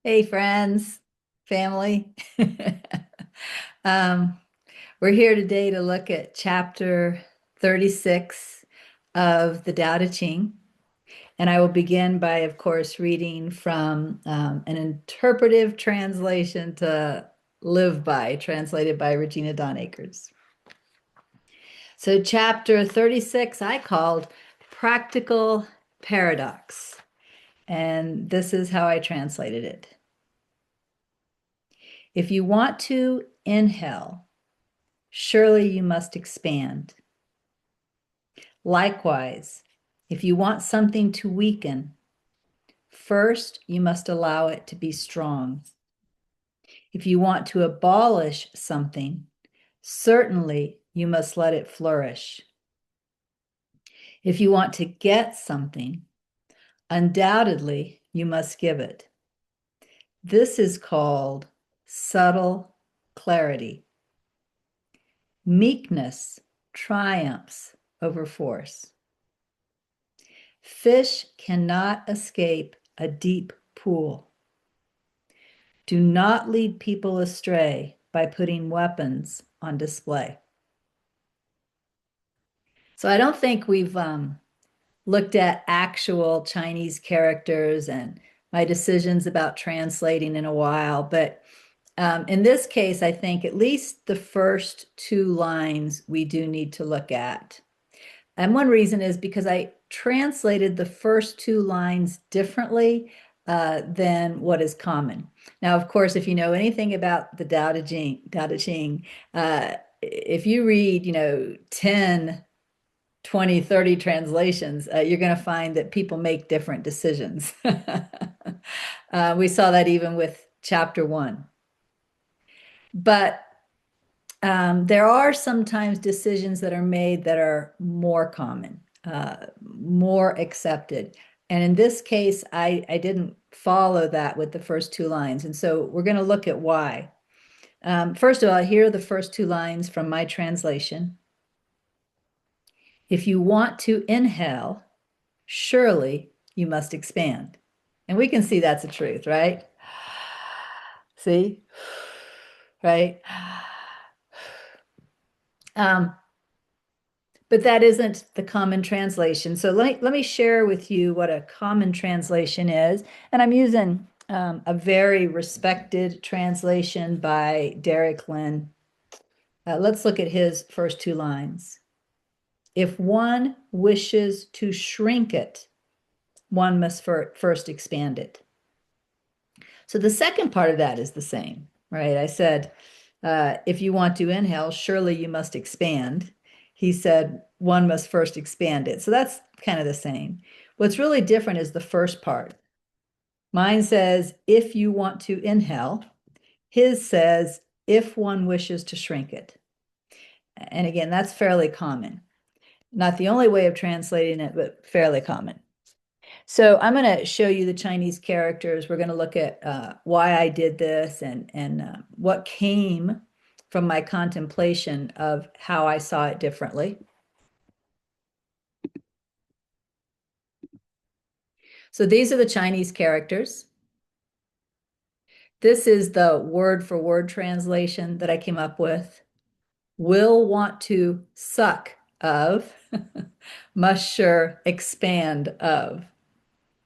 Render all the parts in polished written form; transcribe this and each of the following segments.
Hey, friends, family. Um, we're here today to look at chapter 36 of the Tao Te Ching. And I will begin by, of course, reading from an interpretive translation to live by, translated by Regina Akers. So, chapter 36, I called Practical Paradox. And this is how I translated it. If you want to inhale, surely you must expand. Likewise, if you want something to weaken, first you must allow it to be strong. If you want to abolish something, certainly you must let it flourish. If you want to get something, undoubtedly you must give it. This is called subtle clarity. Meekness triumphs over force. Fish cannot escape a deep pool. Do not lead people astray by putting weapons on display. So I don't think we've looked at actual Chinese characters and my decisions about translating in a while, but in this case, I think at least the first two lines we do need to look at. And one reason is because I translated the first two lines differently than what is common. Now, of course, if you know anything about the Tao Te Ching, if you read, 10, 20, 30 translations, you're going to find that people make different decisions. We saw that even with chapter one. But there are sometimes decisions that are made that are more common, more accepted. And in this case, I didn't follow that with the first two lines. And so we're going to look at why. First of all, here are the first two lines from my translation. If you want to inhale, surely you must expand. And we can see that's the truth, right? See? Right? But that isn't the common translation. So let me share with you what a common translation is. And I'm using a very respected translation by Derek Lin. Let's look at his first two lines. If one wishes to shrink it, one must first expand it. So the second part of that is the same, right? I said, if you want to inhale, surely you must expand. He said, one must first expand it. So that's kind of the same. What's really different is the first part. Mine says, if you want to inhale. His says, if one wishes to shrink it. And again, that's fairly common. Not the only way of translating it, but fairly common. So I'm going to show you the Chinese characters. We're going to look at why I did this and what came from my contemplation of how I saw it differently. So these are the Chinese characters. This is the word for word translation that I came up with. Will want to suck of, must sure expand of.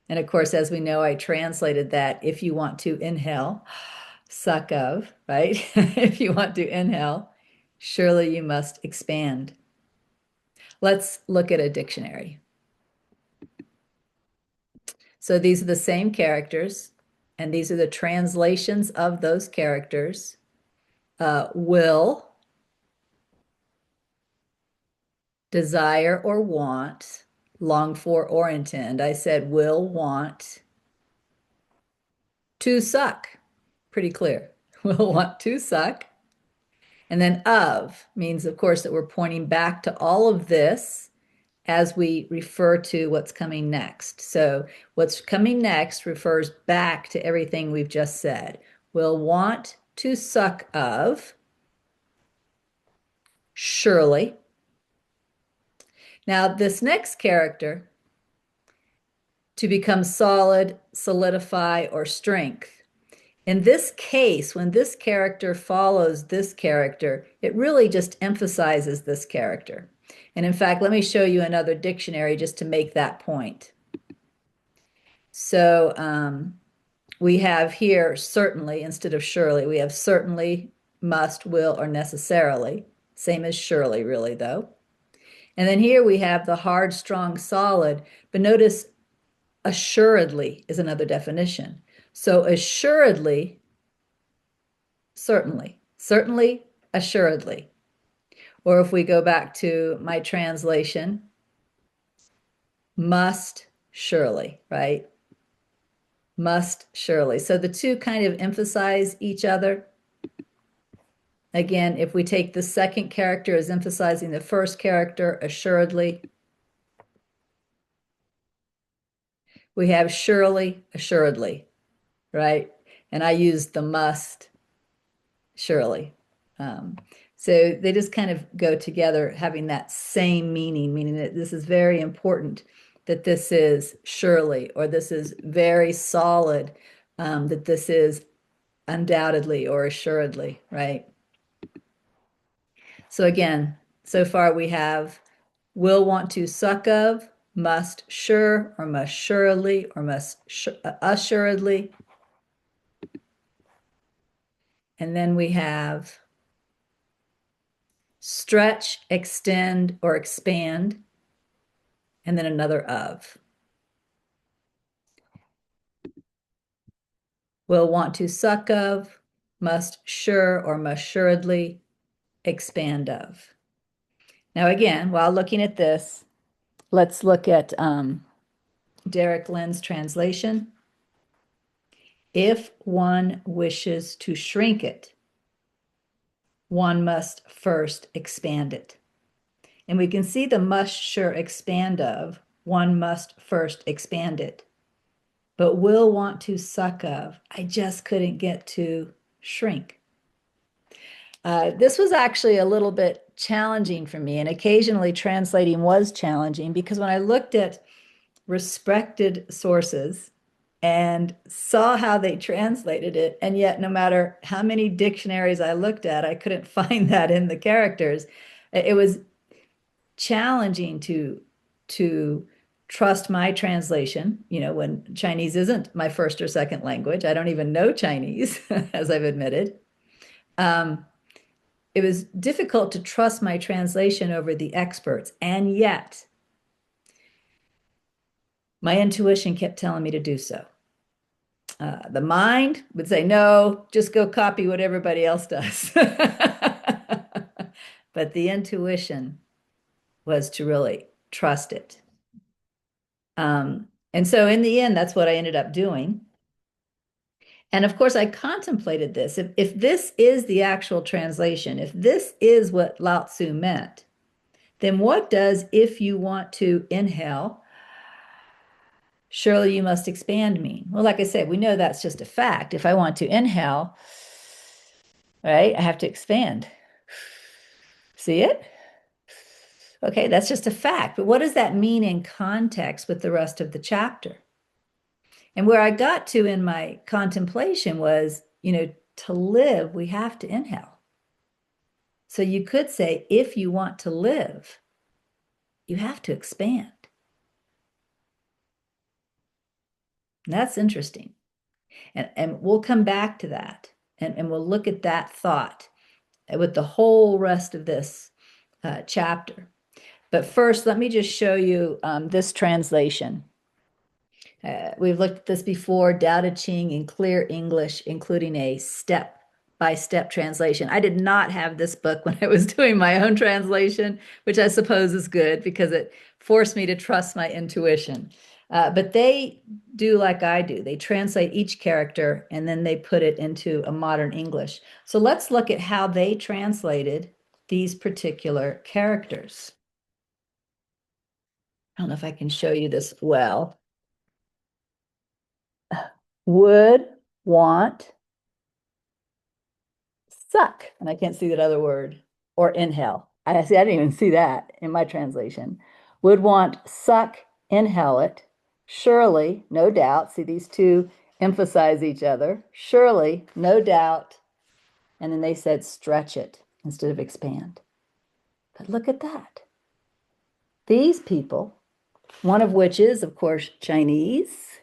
And of course, as we know, I translated that if you want to inhale, suck of, right? If you want to inhale, surely you must expand. Let's look at a dictionary. So these are the same characters, and these are the translations of those characters. Will, desire or want, long for or intend. I said will, want, to suck. Pretty clear. Will want to suck. And then of means, of course, that we're pointing back to all of this as we refer to what's coming next. So what's coming next refers back to everything we've just said. Will want to suck of, surely. Now, this next character, to become solid, solidify, or strength. In this case, when this character follows this character, it really just emphasizes this character. And in fact, let me show you another dictionary just to make that point. So we have here certainly instead of surely. We have certainly, must, will, or necessarily. Same as surely, really, though. And then here we have the hard, strong, solid. But notice assuredly is another definition. So assuredly, certainly, certainly, assuredly. Or if we go back to my translation, must surely, right? Must surely. So the two kind of emphasize each other. Again, if we take the second character as emphasizing the first character, assuredly, we have surely, assuredly, right? And I use the must, surely. Um, so they just kind of go together, having that same meaning that this is very important, that this is surely, or this is very solid, that this is undoubtedly or assuredly, right? So again, so far we have will want to suck of, must sure, or must surely, or must assuredly. And then we have stretch, extend, or expand, and then another of. Will want to suck of, must sure, or must assuredly expand of. Now again, while looking at this, let's look at Derek Lynn's translation. If one wishes to shrink it, one must first expand it. And we can see the must sure expand of, one must first expand it. But will want to suck of, I just couldn't get to shrink. This was actually a little bit challenging for me, and occasionally translating was challenging because when I looked at respected sources and saw how they translated it, and yet no matter how many dictionaries I looked at, I couldn't find that in the characters. It was challenging to trust my translation, when Chinese isn't my first or second language. I don't even know Chinese, as I've admitted. It was difficult to trust my translation over the experts, and yet my intuition kept telling me to do so. The mind would say, no, just go copy what everybody else does. But the intuition was to really trust it. And so in the end, that's what I ended up doing. And of course, I contemplated this. If this is the actual translation, if this is what Lao Tzu meant, then what does if you want to inhale, surely you must expand mean? Well, like I said, we know that's just a fact. If I want to inhale, right, I have to expand. See it? Okay, that's just a fact. But what does that mean in context with the rest of the chapter? And where I got to in my contemplation was, to live, we have to inhale. So you could say, if you want to live, you have to expand. And that's interesting. And we'll come back to that and we'll look at that thought with the whole rest of this chapter. But first, let me just show you this translation. We've looked at this before, Tao Te Ching in clear English, including a step-by-step translation. I did not have this book when I was doing my own translation, which I suppose is good because it forced me to trust my intuition. But they do like I do. They translate each character and then they put it into a modern English. So let's look at how they translated these particular characters. I don't know if I can show you this well. Would, want, suck. And I can't see that other word. Or inhale. I didn't even see that in my translation. Would want, suck, inhale it. Surely, no doubt. See these two emphasize each other. Surely, no doubt. And then they said stretch it instead of expand. But look at that. These people, one of which is, of course, Chinese.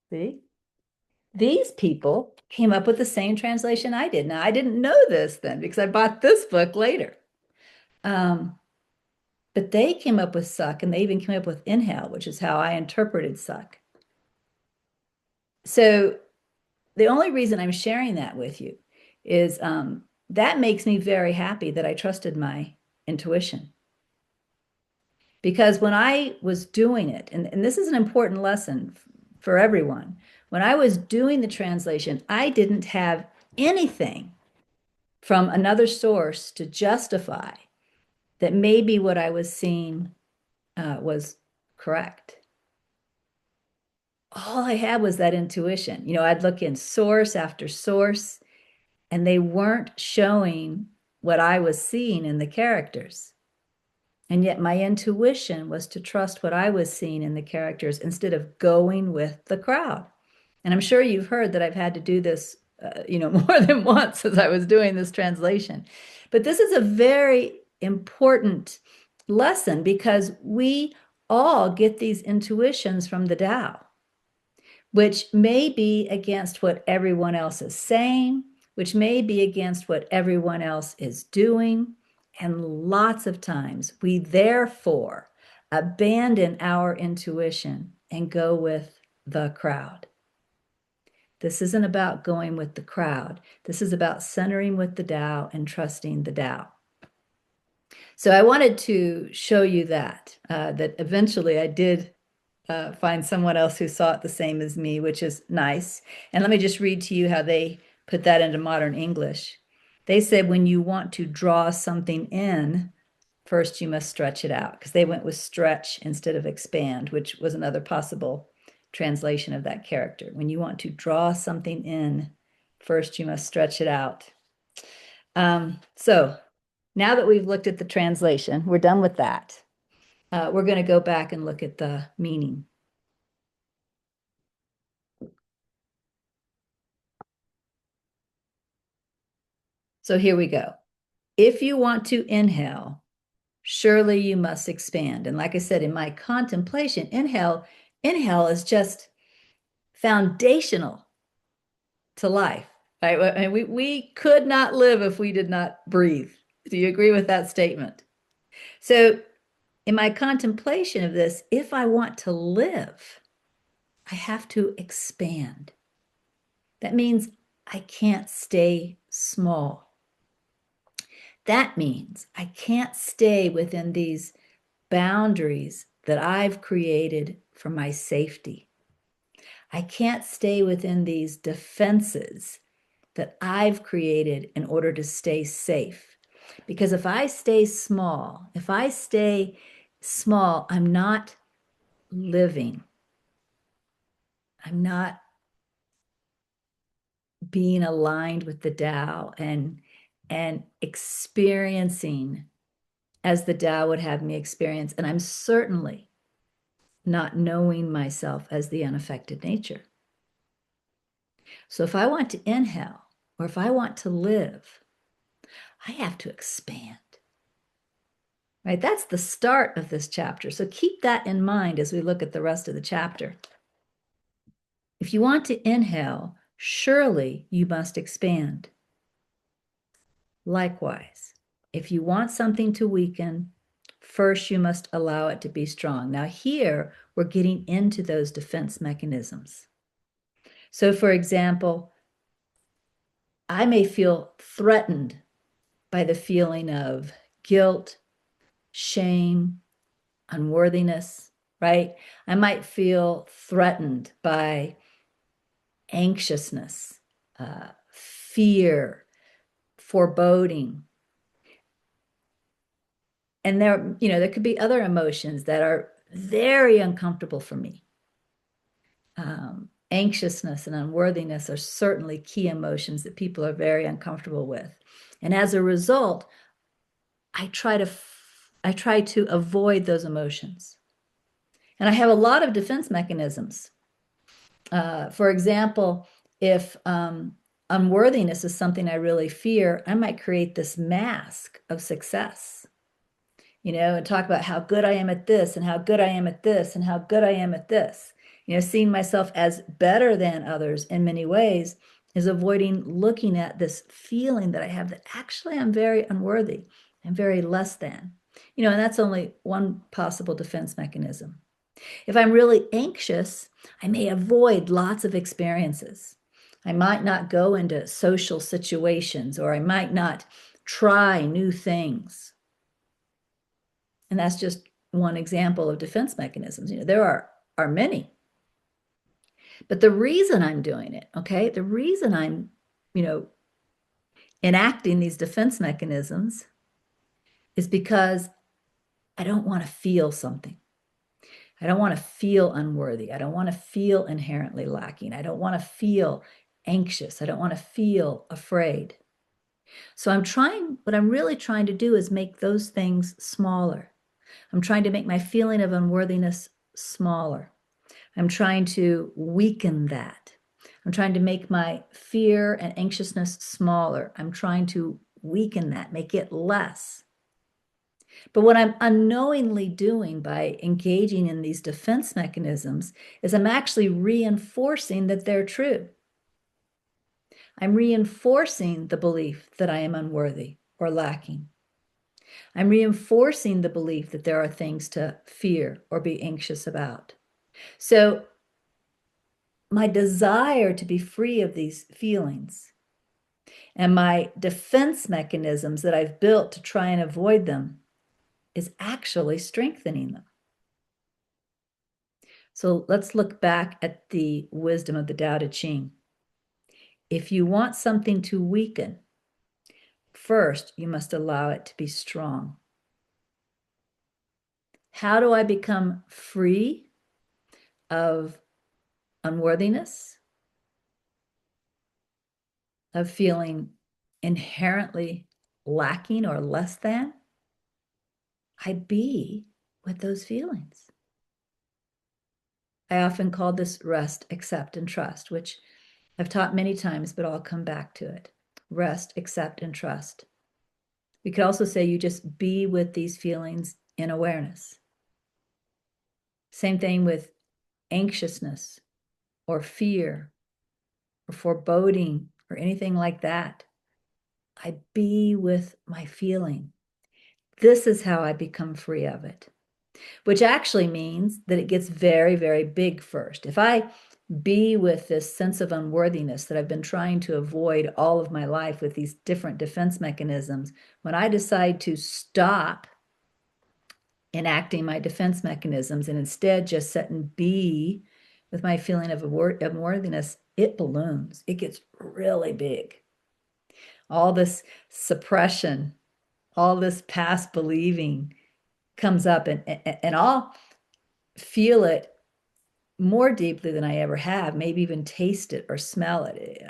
See? These people came up with the same translation I did. Now, I didn't know this then because I bought this book later. Um, but they came up with suck, and they even came up with inhale, which is how I interpreted suck. So the only reason I'm sharing that with you is that makes me very happy that I trusted my intuition. Because when I was doing it, and this is an important lesson for everyone, when I was doing the translation, I didn't have anything from another source to justify that maybe what I was seeing was correct. All I had was that intuition. I'd look in source after source, and they weren't showing what I was seeing in the characters. And yet my intuition was to trust what I was seeing in the characters instead of going with the crowd. And I'm sure you've heard that I've had to do this, more than once as I was doing this translation. But this is a very important lesson because we all get these intuitions from the Tao, which may be against what everyone else is saying, which may be against what everyone else is doing. And lots of times we therefore abandon our intuition and go with the crowd. This isn't about going with the crowd. This is about centering with the Tao and trusting the Tao. So I wanted to show you that eventually I did find someone else who saw it the same as me, which is nice. And let me just read to you how they put that into modern English. They said, when you want to draw something in, first you must stretch it out, because they went with stretch instead of expand, which was another possible translation of that character. When you want to draw something in, first you must stretch it out. So now that we've looked at the translation, we're done with that. We're going to go back and look at the meaning. So here we go. If you want to inhale, surely you must expand. And like I said, in my contemplation, inhale is just foundational to life. Right? And we could not live if we did not breathe. Do you agree with that statement? So in my contemplation of this, if I want to live, I have to expand. That means I can't stay small. That means I can't stay within these boundaries that I've created for my safety. I can't stay within these defenses that I've created in order to stay safe. Because if I stay small, I'm not living. I'm not being aligned with the Tao and experiencing as the Tao would have me experience. And I'm certainly not knowing myself as the unaffected nature. So if I want to inhale, or if I want to live, I have to expand. Right? That's the start of this chapter. So keep that in mind as we look at the rest of the chapter. If you want to inhale, surely you must expand. Likewise, if you want something to weaken, first you must allow it to be strong. Now here, we're getting into those defense mechanisms. So for example, I may feel threatened by the feeling of guilt, shame, unworthiness, right? I might feel threatened by anxiousness, fear, foreboding. And there could be other emotions that are very uncomfortable for me. Anxiousness and unworthiness are certainly key emotions that people are very uncomfortable with. And as a result, I try to avoid those emotions. And I have a lot of defense mechanisms. For example, if unworthiness is something I really fear, I might create this mask of success, and talk about how good I am at this and how good I am at this and how good I am at this. Seeing myself as better than others in many ways is avoiding looking at this feeling that I have that actually I'm very unworthy and very less than. And that's only one possible defense mechanism. If I'm really anxious, I may avoid lots of experiences. I might not go into social situations, or I might not try new things. And that's just one example of defense mechanisms. There are many. But the reason I'm doing it, okay, the reason I'm, enacting these defense mechanisms is because I don't want to feel something. I don't want to feel unworthy. I don't want to feel inherently lacking. I don't want to feel anxious. I don't want to feel afraid. So what I'm really trying to do is make those things smaller. I'm trying to make my feeling of unworthiness smaller. I'm trying to weaken that. I'm trying to make my fear and anxiousness smaller. I'm trying to weaken that, make it less. But what I'm unknowingly doing by engaging in these defense mechanisms is I'm actually reinforcing that they're true. I'm reinforcing the belief that I am unworthy or lacking. I'm reinforcing the belief that there are things to fear or be anxious about. So my desire to be free of these feelings and my defense mechanisms that I've built to try and avoid them is actually strengthening them. So let's look back at the wisdom of the Tao Te Ching. If you want something to weaken, first you must allow it to be strong. How do I become free of unworthiness, of feeling inherently lacking or less than? I be with those feelings. I often call this rest, accept, and trust, which I've taught many times, but I'll come back to it. Rest, accept, and trust. We could also say you just be with these feelings in awareness. Same thing with anxiousness or fear or foreboding or anything like that. I be with my feeling. This is how I become free of it, which actually means that it gets very, very big first. If I be with this sense of unworthiness that I've been trying to avoid all of my life with these different defense mechanisms, when I decide to stop enacting my defense mechanisms and instead just sit and be with my feeling of unworthiness, it balloons. It gets really big. All this suppression, all this past believing comes up, and I'll feel it more deeply than I ever have, maybe even taste it or smell it.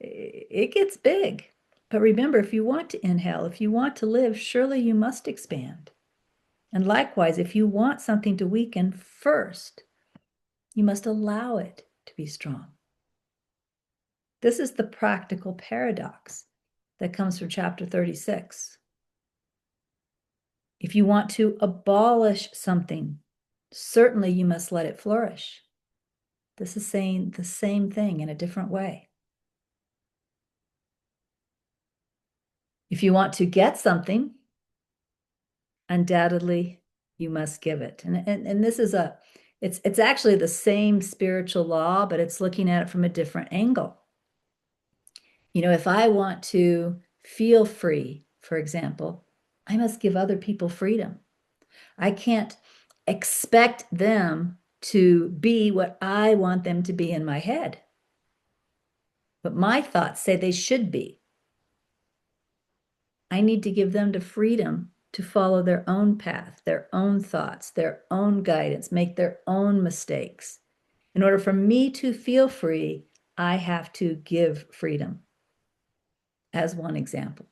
It gets big. But remember, if you want to inhale, if you want to live, surely you must expand. And likewise, if you want something to weaken, first, you must allow it to be strong. This is the practical paradox that comes from chapter 36. If you want to abolish something, certainly you must let it flourish. This is saying the same thing in a different way. If you want to get something, undoubtedly you must give it. And this is it's actually the same spiritual law, but it's looking at it from a different angle. If I want to feel free, for example, I must give other people freedom. I can't expect them to be what I want them to be in my head. But my thoughts say they should be. I need to give them the freedom to follow their own path, their own thoughts, their own guidance, make their own mistakes. In order for me to feel free, I have to give freedom, as one example.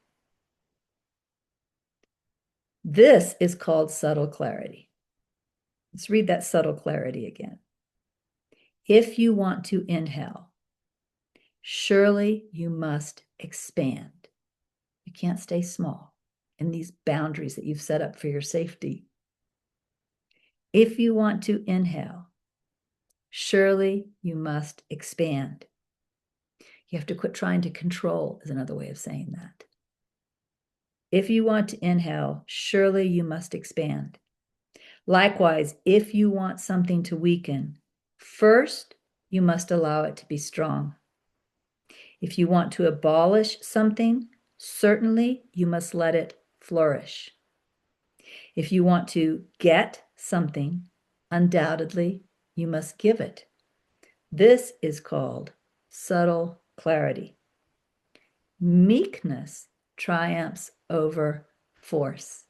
This is called subtle clarity. Let's read that subtle clarity again. If you want to inhale, surely you must expand. You can't stay small in these boundaries that you've set up for your safety. If you want to inhale, surely you must expand. You have to quit trying to control, is another way of saying that. If you want to inhale, surely you must expand. Likewise, if you want something to weaken, first you must allow it to be strong. If you want to abolish something, certainly you must let it flourish. If you want to get something, undoubtedly you must give it. This is called subtle clarity. Meekness triumphs over force.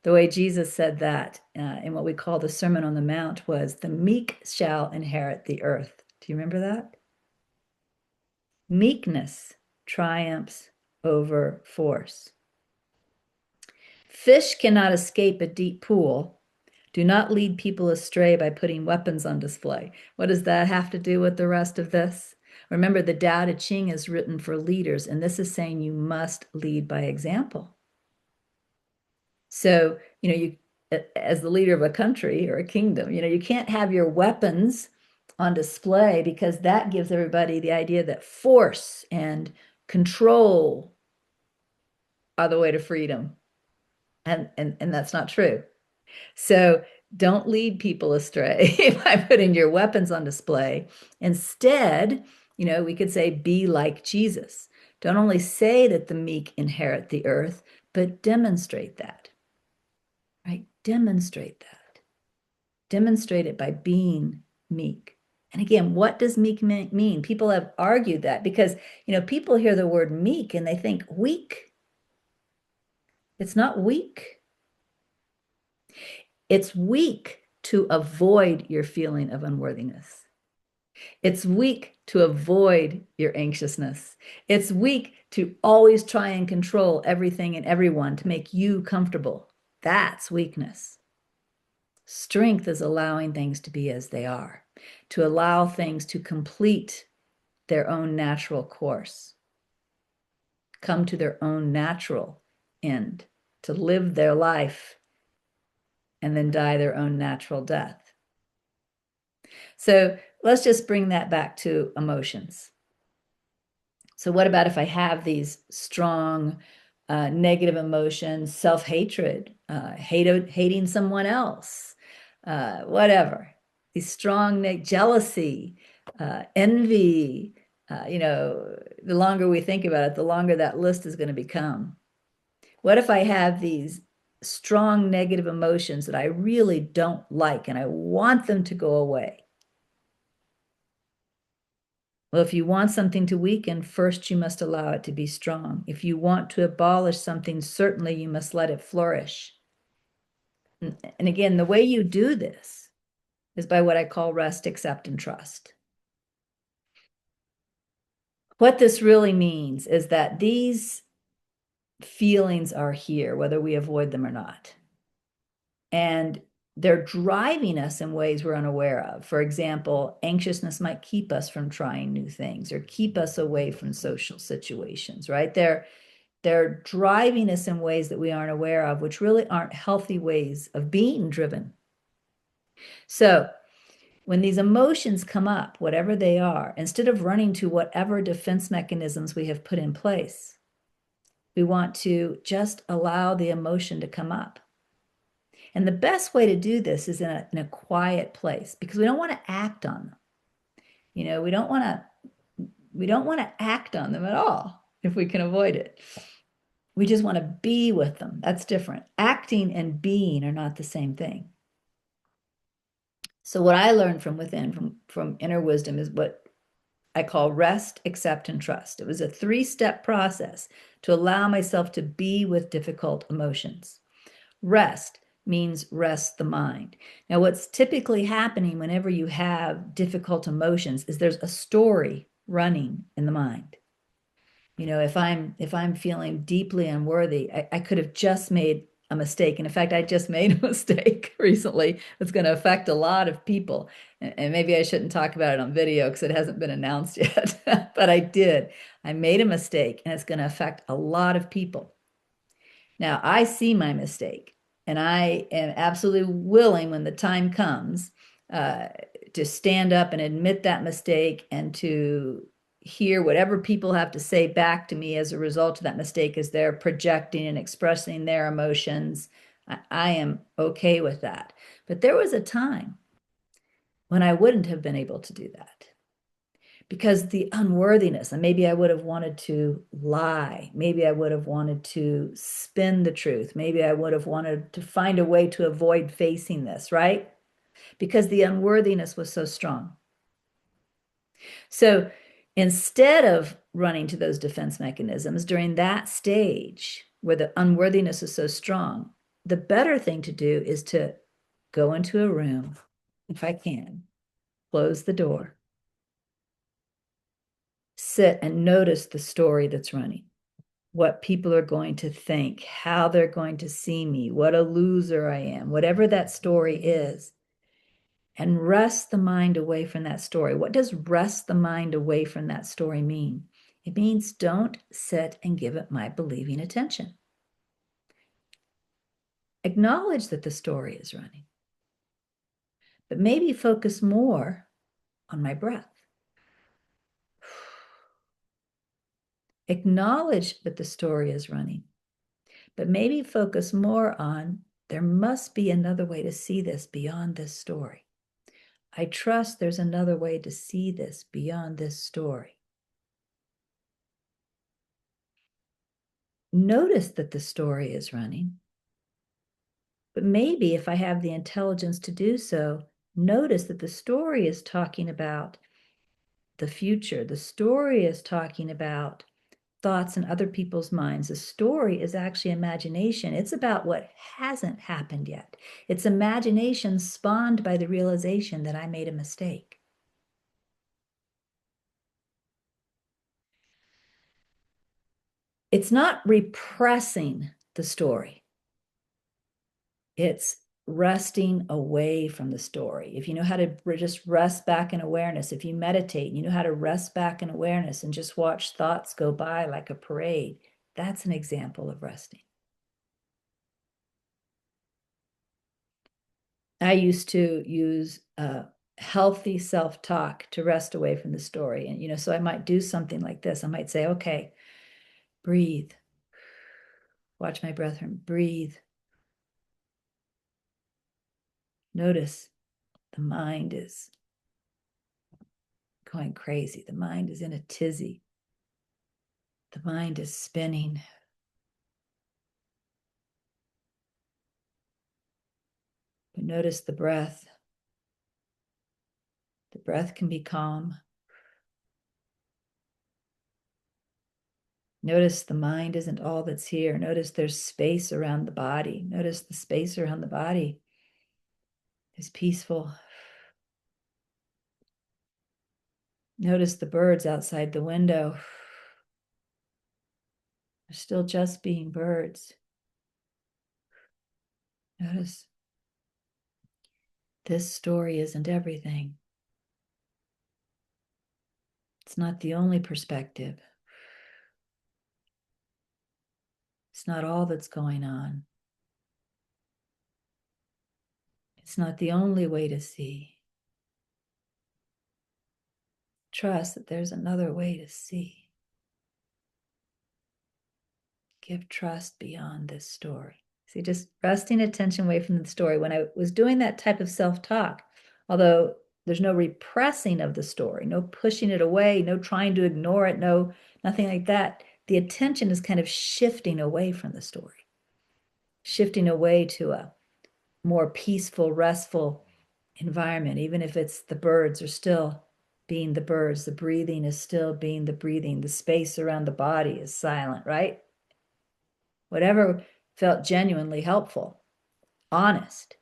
The way Jesus said that in what we call the Sermon on the Mount was, the meek shall inherit the earth. Do you remember that? Meekness triumphs over force. Fish cannot escape a deep pool. Do not lead people astray by putting weapons on display. What does that have to do with the rest of this? Remember, the Tao Te Ching is written for leaders, and this is saying you must lead by example. So, you as the leader of a country or a kingdom, you can't have your weapons on display, because that gives everybody the idea that force and control are the way to freedom. And that's not true. So don't lead people astray by putting your weapons on display. Instead, we could say, be like Jesus. Don't only say that the meek inherit the earth, but demonstrate that, right? Demonstrate that. Demonstrate it by being meek. And again, what does meek mean? People have argued that because, people hear the word meek and they think weak. It's not weak. It's weak to avoid your feeling of unworthiness. It's weak to avoid your anxiousness. It's weak to always try and control everything and everyone to make you comfortable. That's weakness. Strength is allowing things to be as they are, to allow things to complete their own natural course, come to their own natural end, to live their life and then die their own natural death. So let's just bring that back to emotions. So what about if I have these strong negative emotions, self-hatred, hating someone else, whatever, these strong jealousy, envy, the longer we think about it, the longer that list is going to become. What if I have these strong negative emotions that I really don't like and I want them to go away? Well, if you want something to weaken, first you must allow it to be strong. If you want to abolish something, certainly you must let it flourish. And again, the way you do this is by what I call rest, accept, and trust. What this really means is that these feelings are here, whether we avoid them or not. And they're driving us in ways we're unaware of. For example, anxiousness might keep us from trying new things or keep us away from social situations, right? They're driving us in ways that we aren't aware of, which really aren't healthy ways of being driven. So when these emotions come up, whatever they are, instead of running to whatever defense mechanisms we have put in place, we want to just allow the emotion to come up. And the best way to do this is in a quiet place, because we don't want to act on them. We don't want to act on them at all if we can avoid it. We just want to be with them. That's different. Acting and being are not the same thing. So what I learned from within, from inner wisdom, is what I call rest, accept, and trust. It was a 3-step process to allow myself to be with difficult emotions. Rest means rest the mind. Now, what's typically happening whenever you have difficult emotions is there's a story running in the mind. If I'm feeling deeply unworthy, I could have just made a mistake. And in fact, I just made a mistake recently that's going to affect a lot of people. And maybe I shouldn't talk about it on video because it hasn't been announced yet, but I did. I made a mistake and it's going to affect a lot of people. Now, I see my mistake, and I am absolutely willing when the time comes uh, to stand up and admit that mistake and to hear whatever people have to say back to me as a result of that mistake as they're projecting and expressing their emotions. I am okay with that. But there was a time when I wouldn't have been able to do that because the unworthiness, and maybe I would have wanted to lie. Maybe I would have wanted to spin the truth. Maybe I would have wanted to find a way to avoid facing this, right? Because the unworthiness was so strong. So instead of running to those defense mechanisms during that stage where the unworthiness is so strong, the better thing to do is to go into a room, if I can, close the door, sit and notice the story that's running, what people are going to think, how they're going to see me, what a loser I am, whatever that story is, and rest the mind away from that story. What does rest the mind away from that story mean? It means don't sit and give it my believing attention. Acknowledge that the story is running, but maybe focus more on my breath. Acknowledge that the story is running, but maybe focus more on there must be another way to see this beyond this story. I trust there's another way to see this beyond this story. Notice that the story is running, but maybe if I have the intelligence to do so, notice that the story is talking about the future. The story is talking about thoughts in other people's minds. The story is actually imagination. It's about what hasn't happened yet. It's imagination spawned by the realization that I made a mistake. It's not repressing the story. It's resting away from the story. If you know how to just rest back in awareness, if you meditate, you know how to rest back in awareness and just watch thoughts go by like a parade, that's an example of resting. I used to use healthy self-talk to rest away from the story. And, so I might do something like this. I might say, okay, breathe. Watch my breath, breathe. Notice the mind is going crazy. The mind is in a tizzy. The mind is spinning. But notice the breath. The breath can be calm. Notice the mind isn't all that's here. Notice there's space around the body. Notice the space around the body is peaceful. Notice the birds outside the window. They're still just being birds. Notice this story isn't everything. It's not the only perspective. It's not all that's going on. It's not the only way to see. Trust that there's another way to see. Give trust beyond this story. See, just resting attention away from the story. When I was doing that type of self-talk, although there's no repressing of the story, no pushing it away, no trying to ignore it, nothing like that. The attention is kind of shifting away from the story, shifting away to a more peaceful, restful environment. Even if it's the birds are still being the birds, the breathing is still being the breathing, the space around the body is silent, right? Whatever felt genuinely helpful, honest.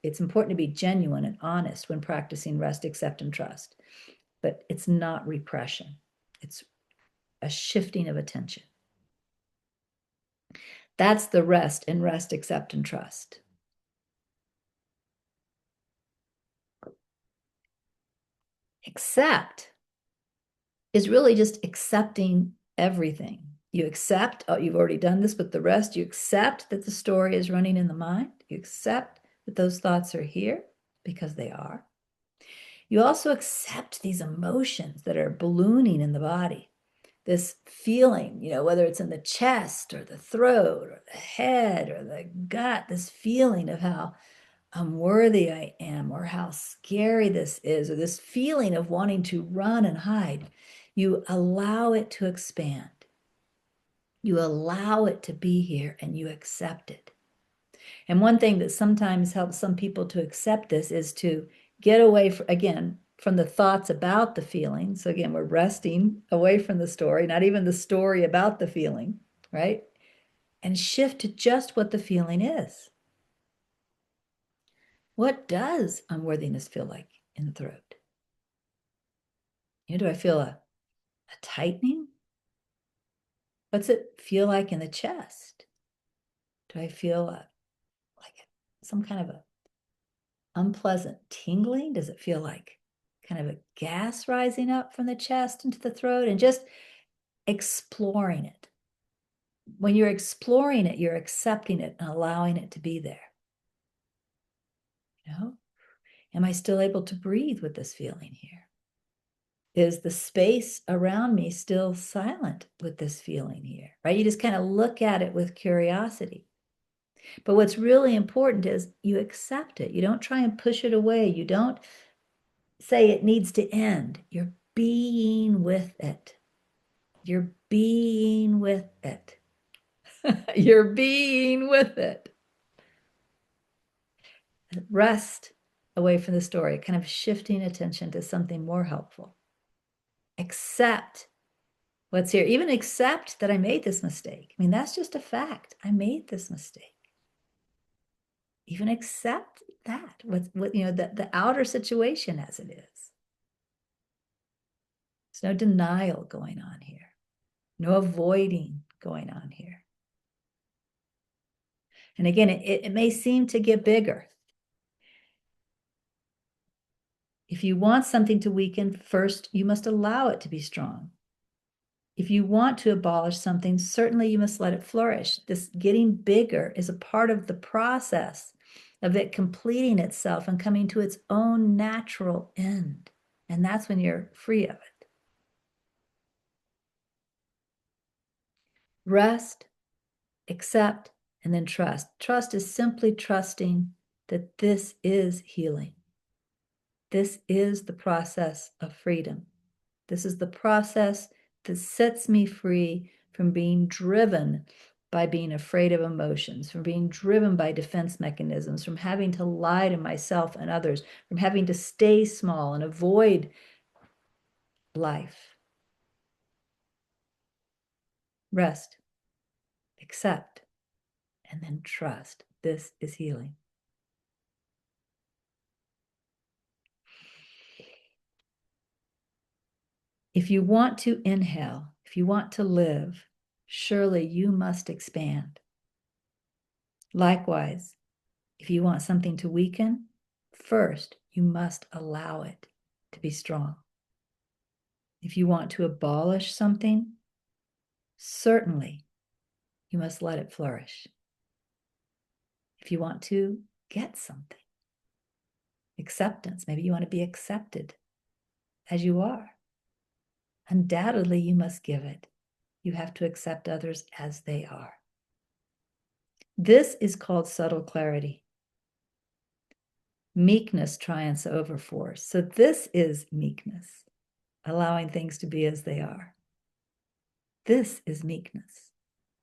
It's important to be genuine and honest when practicing rest, accept, and trust. But it's not repression. It's a shifting of attention. That's the rest and rest, accept, and trust. Accept is really just accepting everything. You accept, oh, you've already done this with the rest. You accept that the story is running in the mind. You accept that those thoughts are here because they are. You also accept these emotions that are ballooning in the body. This feeling, whether it's in the chest or the throat or the head or the gut, this feeling of how unworthy I am or how scary this is, or this feeling of wanting to run and hide. You allow it to expand. You allow it to be here and you accept it. And one thing that sometimes helps some people to accept this is to get away, again, from the thoughts about the feeling. So again, we're resting away from the story, not even the story about the feeling, right? And shift to just what the feeling is. What does unworthiness feel like in the throat? Do I feel a tightening? What's it feel like in the chest? Do I feel like some kind of a unpleasant tingling? Does it feel like kind of a gas rising up from the chest into the throat? And just exploring it. When you're exploring it, you're accepting it and allowing it to be there. Am I still able to breathe with this feeling here? Is the space around me still silent with this feeling here, right? You just kind of look at it with curiosity. But what's really important is you accept it. You don't try and push it away. You don't say it needs to end. You're being with it. You're being with it. You're being with it. Rest away from the story, kind of shifting attention to something more helpful. Accept what's here. Even accept that I made this mistake. I mean, that's just a fact. I made this mistake. Even accept that with the outer situation as it is. There's no denial going on here. No avoiding going on here. And again, it may seem to get bigger. If you want something to weaken, first you must allow it to be strong. If you want to abolish something, certainly you must let it flourish. This getting bigger is a part of the process of it completing itself and coming to its own natural end. And that's when you're free of it. Rest, accept, and then trust. Trust is simply trusting that this is healing. This is the process of freedom. This is the process that sets me free from being driven by being afraid of emotions, from being driven by defense mechanisms, from having to lie to myself and others, from having to stay small and avoid life. Rest, accept, and then trust. This is healing. If you want to inhale, if you want to live, surely you must expand. Likewise, if you want something to weaken, first you must allow it to be strong. If you want to abolish something, certainly you must let it flourish. If you want to get something, acceptance, maybe you want to be accepted as you are, undoubtedly you must give it. You have to accept others as they are. This is called subtle clarity. Meekness triumphs over force. So this is meekness, allowing things to be as they are. This is meekness.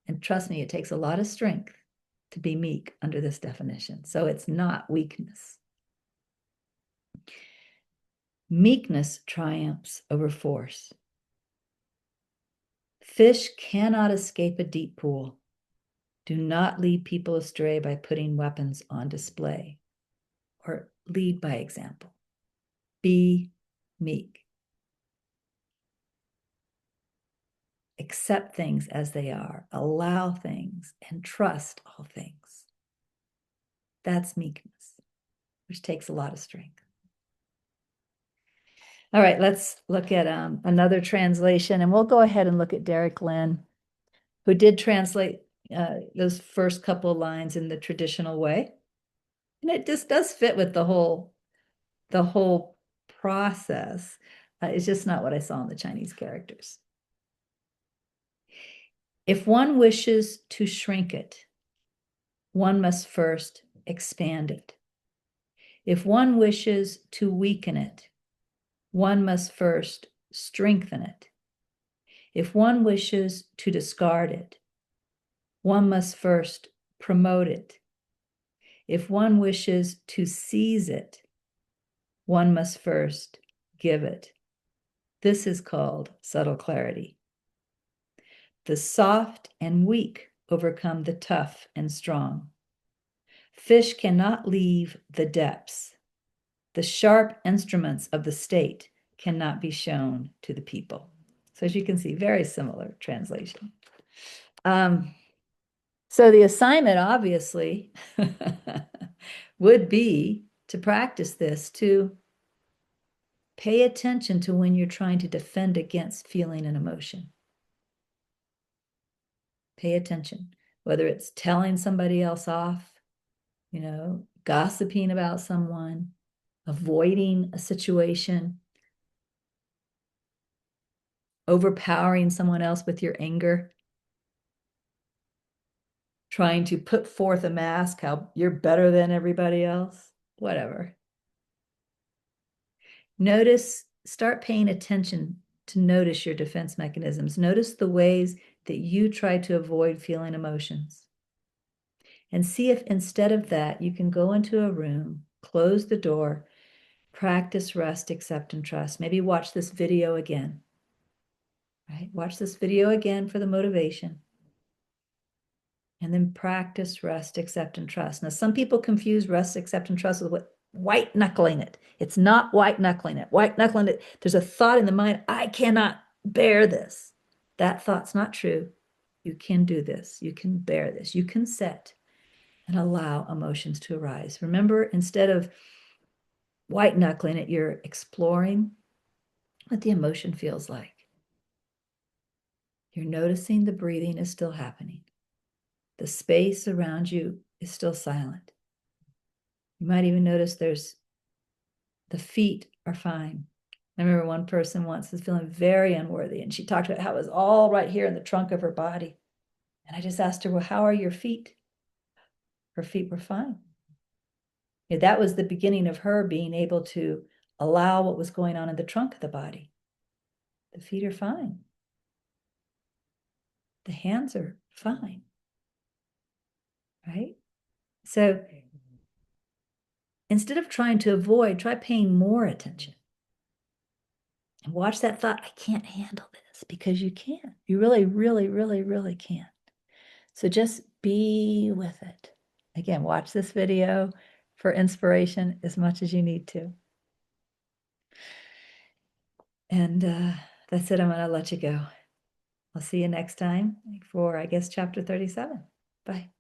And trust me, it takes a lot of strength to be meek under this definition. So it's not weakness. Meekness triumphs over force. Fish cannot escape a deep pool. Do not lead people astray by putting weapons on display, or lead by example. Be meek. accept things as they are, allow things, and trust all things. That's meekness, which takes a lot of strength. All right, let's look at another translation, and we'll go ahead and look at Derek Lynn, who did translate those first couple of lines in the traditional way. And it just does fit with the whole process. It's just not what I saw in the Chinese characters. If one wishes to shrink it, one must first expand it. If one wishes to weaken it, one must first strengthen it. If one wishes to discard it, one must first promote it. If one wishes to seize it, one must first give it. This is called subtle clarity. The soft and weak overcome the tough and strong. Fish cannot leave the depths. The sharp instruments of the state cannot be shown to the people. So as you can see, very similar translation. So the assignment obviously would be to practice this, to pay attention to when you're trying to defend against feeling and emotion. Pay attention, whether it's telling somebody else off, gossiping about someone, avoiding a situation, overpowering someone else with your anger, trying to put forth a mask, how you're better than everybody else, whatever. Start paying attention to notice your defense mechanisms. Notice the ways that you try to avoid feeling emotions. And see if instead of that, you can go into a room, close the door, practice, rest, accept, and trust. Maybe watch this video again, right? Watch this video again for the motivation. And then practice, rest, accept, and trust. Now, some people confuse rest, accept, and trust with white knuckling it. It's not white knuckling it. White knuckling it, there's a thought in the mind, I cannot bear this. That thought's not true. You can do this. You can bear this. You can set and allow emotions to arise. Remember, instead of white knuckling it, you're exploring what the emotion feels like. You're noticing the breathing is still happening. The space around you is still silent. You might even notice the feet are fine. I remember one person once was feeling very unworthy, and she talked about how it was all right here in the trunk of her body. And I just asked her, well, how are your feet? Her feet were fine. Yeah, that was the beginning of her being able to allow what was going on in the trunk of the body. The feet are fine. The hands are fine. Right? So instead of trying to avoid, try paying more attention. And watch that thought, I can't handle this, because you can. You really, really, really, really can. So just be with it. Again, watch this video for inspiration as much as you need to. And that's it. I'm going to let you go. I'll see you next time for, I guess, chapter 37. Bye.